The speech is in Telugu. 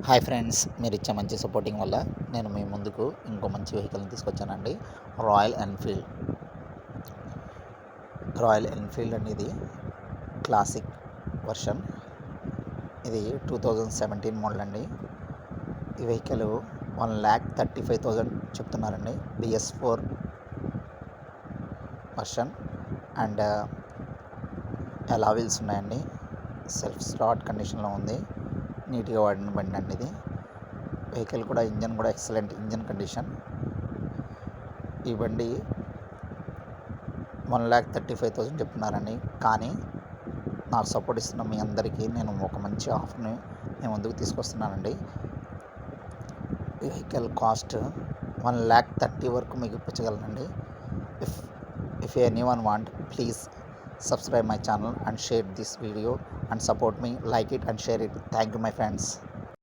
హాయ్ ఫ్రెండ్స్, మీరు ఇచ్చే మంచి సపోర్టింగ్ వల్ల నేను మీ ముందుకు ఇంకో మంచి వెహికల్ని తీసుకొచ్చానండి. Royal Enfield. రాయల్ ఎన్ఫీల్డ్ అనేది క్లాసిక్ వర్షన్. ఇది 2017 మోడల్ అండి. ఈ వెహికల్ 1,35,000 చెప్తున్నారండి. BS4 వర్షన్ అండ్ అలా వీల్స్ ఉన్నాయండి. సెల్ఫ్ స్టార్ట్ కండిషన్లో ఉంది. నీట్గా వాడిన బండి అండి ఇది. వెహికల్ కూడా ఇంజన్ కూడా ఎక్సలెంట్ ఇంజన్ కండిషన్. ఈ బండి 1,35,000 చెప్తున్నారండి. కానీ నాకు సపోర్ట్ ఇస్తున్న మీ అందరికీ నేను ఒక మంచి ఆఫర్ని మీ ముందుకు తీసుకొస్తున్నానండి. ఈ వెహికల్ కాస్ట్ 1,30,000 వరకు మీకు ఇప్పించగలనండి. If anyone want, please subscribe my channel and share this video and support me, like it and share it. Thank you my friends.